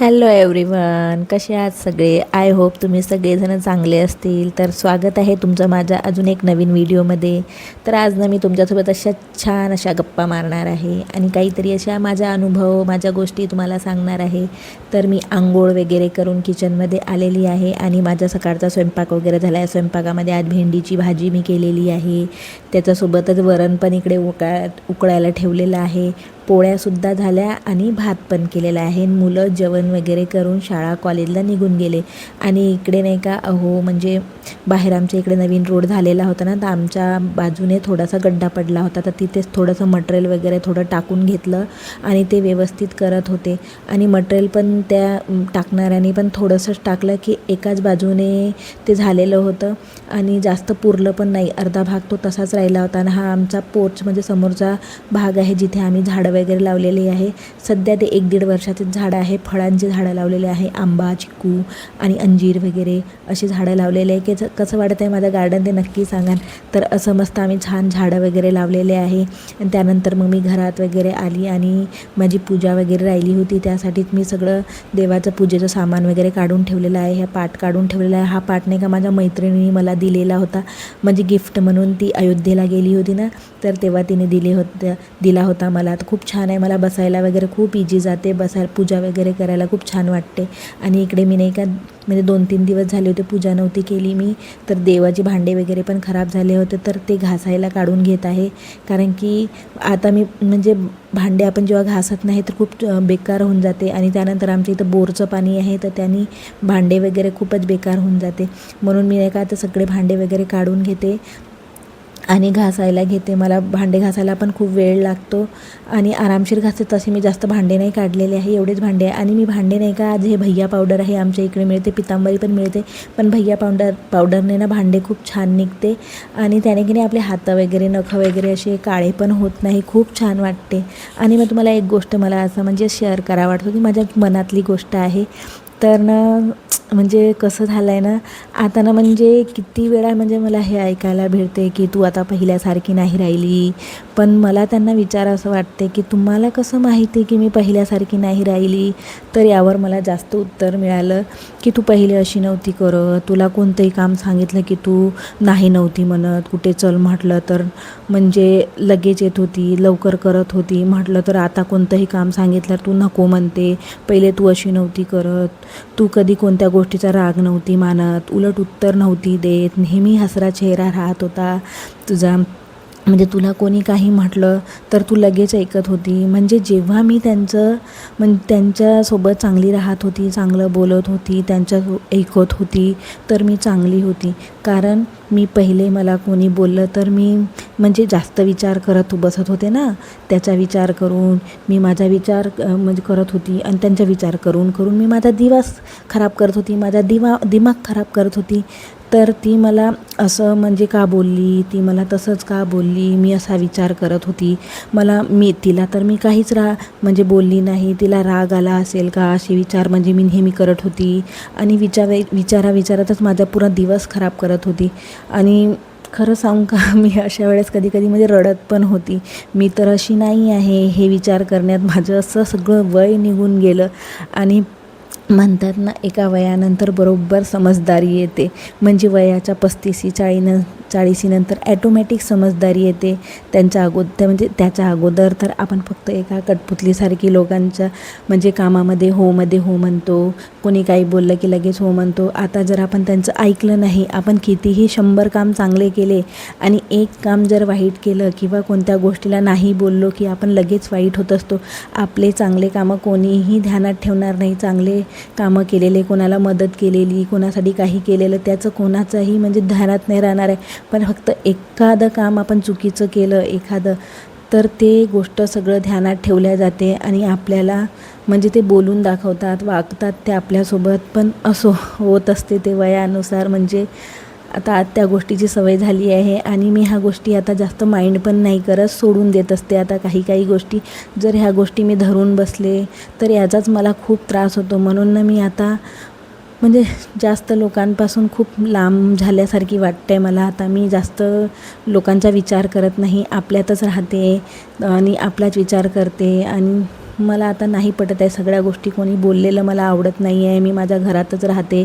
Hello everyone, कसे आहात सगळे? आय होप तुम्ही सगळेजण चांगले असतील. तर स्वागत आहे तुमचं माझ्या अजून एक नवीन व्हिडिओमध्ये. तर आज ना मी तुमच्यासोबत अशा छान अशा गप्पा मारणार आहे आणि काहीतरी अशा माझा अनुभव, माझ्या गोष्टी तुम्हाला सांगणार आहे. तर मी आंघोळ वगैरे करून किचनमध्ये आलेली आहे आणि माझा सकाळचा स्वयंपाक वगैरे झाला आहे. स्वयंपाकामध्ये आज भेंडीची भाजी मी केलेली आहे, त्याच्यासोबतच वरण पण इकडे उकळायला ठेवलेलं आहे. पोळ्यासुद्धा झाल्या आणि भात पण केलेला आहे. मुलं जेवण वगैरे करून शाळा कॉलेजला निघून गेले आणि इकडे नाही का म्हणजे बाहेर आमच्या इकडे नवीन रोड झालेला होता ना, तर आमच्या बाजूने थोडासा गड्डा पडला होता. तर तिथेच थोडंसं मटेरियल वगैरे थोडं टाकून घेतलं आणि ते व्यवस्थित करत होते. आणि मटेरियल पण त्या टाकणाऱ्याने पण थोडंसंच टाकलं की एकाच बाजूने ते झालेलं होतं आणि जास्त पुरलं पण नाही. अर्धा भाग तो तसाच राहिला होता. आणि हा आमचा पोर्च म्हणजे समोरचा भाग आहे जिथे आम्ही झाडं वगैरे लावलेली आहे. सध्या ते 1-1.5 वर्षाचे झाडं आहे. फळांची झाडं लावलेले आहे, आंबा, चिकू आणि अंजीर वगैरे अशी झाडं लावलेले आहे. की कसं वाटत आहे माझं गार्डन ते नक्की सांगा. तर असं मस्त आम्ही छान झाडं वगैरे लावलेले आहे. आणि त्यानंतर मग मी घरात वगैरे आली आणि माझी पूजा वगैरे राहिली होती. त्यासाठीच मी सगळं देवाचं पूजेचं सामान वगैरे काढून ठेवलेलं आहे. हा पाट काढून ठेवलेला आहे. हा पाट नाही का माझ्या मैत्रिणीने मला दिलेला होता, म्हणजे गिफ्ट म्हणून. ती अयोध्येला गेली होती ना, तर तेव्हा तिने दिला होता मला. तर खूप छान आहे. मला बसायला वगैरे खूप इजी जाते, बसायला पूजा वगैरे करायला खूप छान वाटते. आणि इकडे मी नाही का म्हणजे 2-3 दिवस झाले होते पूजा नव्हती केली मी, तर देवाचे भांडे वगैरे पण खराब झाले होते, तर ते घासायला काढून घेत आहे. कारण की आता मी म्हणजे भांडे आपण जेव्हा घासत नाही तर खूप बेकार होऊन जाते. आणि त्यानंतर आमच्या इथं बोरचं पाणी आहे, तर त्यांनी भांडे वगैरे खूपच बेकार होऊन जाते. म्हणून मी नाही का आता सगळे भांडे वगैरे काढून घेते आणि घासायला घेते. मला भांडे घासायला पण खूप वेळ लागतो आणि आरामशीर घासते. तसे मी जास्त भांडे नाही काढलेले आहे, एवढेच भांडे आहे. आणि मी भांडे नाही का आज हे भैया पावडर आहे आमच्या इकडे मिळते, पितांबरी पण मिळते, पण भैया पावडरने ना भांडे खूप छान निघते. आणि त्याने की नाही आपले हात वगैरे नखं वगैरे असे काळे पण होत नाही, खूप छान वाटते. आणि मग तुम्हाला एक गोष्ट मला असं म्हणजे शेअर करावं वाटतं की माझ्या मनातली गोष्ट आहे. तर ना म्हणजे कसं झालं आहे ना, आता ना म्हणजे किती वेळा म्हणजे मला हे ऐकायला भेटते की तू आता पहिल्यासारखी नाही राहिली. पण मला त्यांना असं वाटते की तुम्हाला कसं माहिती की मी पहिल्यासारखी नाही राहिली? तर यावर मला जास्त उत्तर मिळालं की तू पहिले अशी नव्हती करत, तुला कोणतंही काम सांगितलं की तू नाही नव्हती म्हणत, कुठे चल म्हटलं तर म्हणजे लगेच येत होती, लवकर करत होती. म्हटलं तर आता कोणतंही काम सांगितलं तू नको म्हणते. पहिले तू अशी नव्हती करत, तू कधी कोणत्या गोष्टीचा राग नव्हती मानत, उलट उत्तर नव्हती देत, नेहमी हसरा चेहरा राहत होता तुझा. म्हणजे तुला कोणी काही म्हटलं तर तू लगेच ऐकत होती. म्हणजे जेव्हा मी त्यांच्यासोबत चांगली राहत होती, चांगलं बोलत होती, ऐकत होती, तर मी चांगली होती. कारण मी पहिले मला कोणी बोललं तर मी म्हणजे जास्त विचार करत बसत होते ना, त्याचा विचार करून मी माझा विचार म्हणजे करत होती. आणि त्यांचा विचार करून करून मी माझा दिवस खराब करत होती, माझा दिमाग खराब करत होती. तर ती मला असं म्हणजे का बोलली, ती मला तसंच का बोलली, मी असा विचार करत होती. तिला तर मी काहीच म्हणजे बोलली नाही. तिला राग आला असेल का असे विचार म्हणजे मी नेहमी करत होती. आणि विचारातच माझा पूर्ण दिवस खराब करत होती. आणि खरं सांगू का, मी अशा वेळेस कधी म्हणजे रडत पण होती. मी तर अशी नाही आहे, हे विचार करण्यात माझं असं सगळं वय निघून गेलं. आणि म्हणतात ना, एका वयानंतर बरोबर समजदारी येते. म्हणजे वयाच्या 35-40नंतर ॲटोमॅटिक समजदारी येते. म्हणजे त्याच्या अगोदर तर आपण फक्त एका कठपुतलीसारखी लोकांच्या म्हणजे कामामध्ये हो म्हणतो, कोणी काही बोललं की लगेच हो म्हणतो. आता जर आपण त्यांचं ऐकलं नाही, आपण कितीही 100 काम चांगले केले आणि एक काम जर वाईट केलं किंवा कोणत्या गोष्टीला नाही बोललो की आपण लगेच वाईट होत असतो. आपले चांगले कामं कोणीही ध्यानात ठेवणार नाही. चांगले कामं केलेले, कोणाला मदत केलेली, कोणासाठी काही केलेलं, त्याचं कोणाचंही म्हणजे ध्यानात नाही राहणार आहे. पण फक्त एखादं काम आपण चुकीचं केलं तर ते गोष्ट सगळं ध्यानात ठेवल्या जाते आणि आपल्याला म्हणजे ते बोलून दाखवतात, वागतात ते आपल्यासोबत. पण असं होत असते ते वयानुसार. म्हणजे आता त्या गोष्टीची सवय झाली आहे आणि मी ह्या गोष्टी आता जास्त माइंड पण नाही करत, सोडून देत असते. आता काही गोष्टी जर ह्या गोष्टी मी धरून बसले तर याचाच मला खूप त्रास होतो. म्हणून ना मी आता म्हणजे जास्त लोकांपासून खूप लांब झाल्यासारखी वाटते मला. आता मी जास्त लोकांचा विचार करत नाही, आपल्यातच राहते आणि आपलाच विचार करते. आणि मला आता नाही पटत आहे सगळ्या गोष्टी. कोणी बोललेलं मला आवडत नाही आहे. मी माझ्या घरातच राहते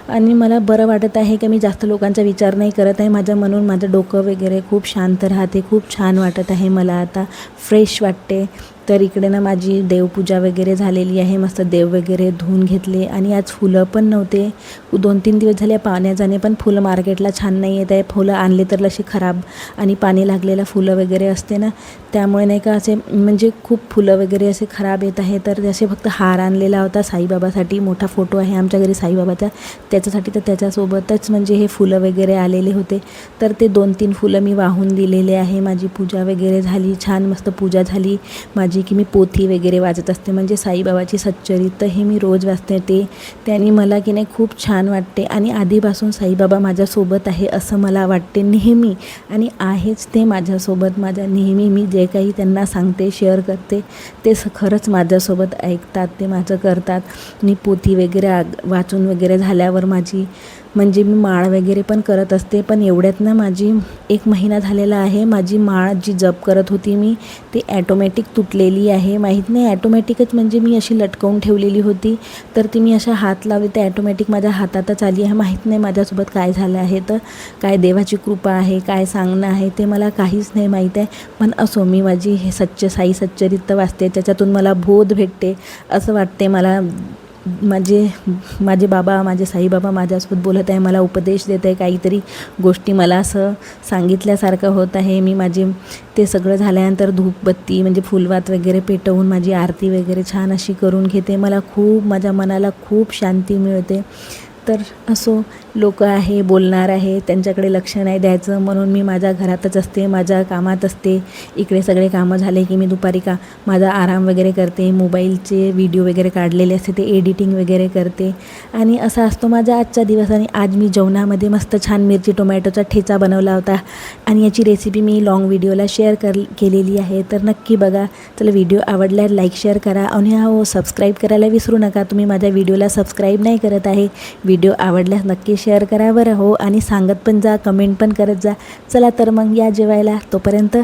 आणि मला बरं वाटत आहे की मी जास्त लोकांचा विचार नाही करत आहे. माझ्या म्हणून माझं डोकं वगैरे खूप शांत राहते. खूप छान वाटत आहे मला आता, फ्रेश वाटते. तर इकडे ना माझी देवपूजा वगैरे झालेली आहे. मस्त देव वगैरे धुवून घेतले आणि आज फुलं पण नव्हते. 2-3 दिवस झाले पाण्याने पण फुलं मार्केटला छान नाही येत आहे. फुलं आणले तर अशी खराब आणि पाणी लागलेलं फुलं वगैरे असते ना, त्यामुळे नाही का असे म्हणजे खूप फुलं वगैरे असे खराब येत आहे. तर असे फक्त हार आणलेला होता साईबाबासाठी. मोठा फोटो आहे आमच्या घरी साईबाबाचा, त्याच्यासाठी. तर त्याच्यासोबतच म्हणजे हे फुलं वगैरे आलेले होते. तर ते 2-3 फुलं मी वाहून दिलेले आहे. माझी पूजा वगैरे झाली, छान मस्त पूजा झाली माझी. की मी पोथी वगैरे वाचत असते, म्हणजे साईबाबाची सच्चरित्र हे मी रोज वाचते. त्याने मला की नाही खूप छान वाटते आणि आधीपासून साईबाबा माझ्यासोबत आहे असं मला वाटते नेहमी. आणि आहेच ते माझ्यासोबत. माझ्या नेहमी मी जे काही त्यांना सांगते, शेअर करते, ते खरंच माझ्यासोबत ऐकतात, ते माझं करतात. मी पोथी वगैरे वाचून वगैरे झाल्यावर माझी म्हणजे मी माळ वगैरे पण करत असते. पण एवढ्यात ना माझी 1 महिना झालेला आहे, माझी माळ जी जप करत होती मी, ती ॲटोमॅटिक तुटलेली आहे. माहीत नाही, ॲटोमॅटिकच म्हणजे मी अशी लटकवून ठेवलेली होती. तर ती मी अशा हात लावले तर ॲटोमॅटिक माझ्या हातातच आली आहे. माहीत नाही माझ्यासोबत काय झालं आहे, तर काय देवाची कृपा आहे, काय सांगणं आहे ते मला काहीच नाही माहीत आहे. पण असो, मी माझी हे साई सच्चरित्र वाचते, त्याच्यातून मला बोध भेटते. असं वाटते मला माझे बाबा, माझे साईबाबा माझ्यासोबत बोलत आहे, मला उपदेश देत आहे, काहीतरी गोष्टी मला असं सांगितल्यासारखं होत आहे. मी ते सगळं झाल्यानंतर धूपबत्ती म्हणजे फुलवात वगैरे पेटवून माझी आरती वगैरे छान अशी करून घेते. मला खूप, माझ्या मनाला खूप शांती मिळते. तर असो, लोक आहे, बोलणार आहे, त्यांच्याकडे लक्ष नाही द्यायचं, म्हणून मी माझ्या घरातच असते, माझ्या कामात असते. इकडे सगळे कामं झाले की मी दुपारी माझा आराम वगैरे करते. मोबाईलचे व्हिडिओ वगैरे काढलेले असते ते एडिटिंग वगैरे करते. आणि असा असतो माझा आजचा दिवस. आणि आज मी जेवणामध्ये मस्त छान मिरची टोमॅटोचा ठेचा बनवला होता आणि याची रेसिपी मी लाँग व्हिडिओला शेअर केलेली आहे, तर नक्की बघा. चला, व्हिडिओ आवडल्यास लाईक शेअर करा आणि सबस्क्राईब करायला विसरू नका. तुम्ही माझ्या व्हिडिओला सबस्क्राईब नाही करत आहे. व्हिडिओ आवडल्यास नक्की शेअर करा बरं हो, आणि सांगत पण जा, कमेंट पण करत जा. चला तर मग या जेवायला. तोपर्यंत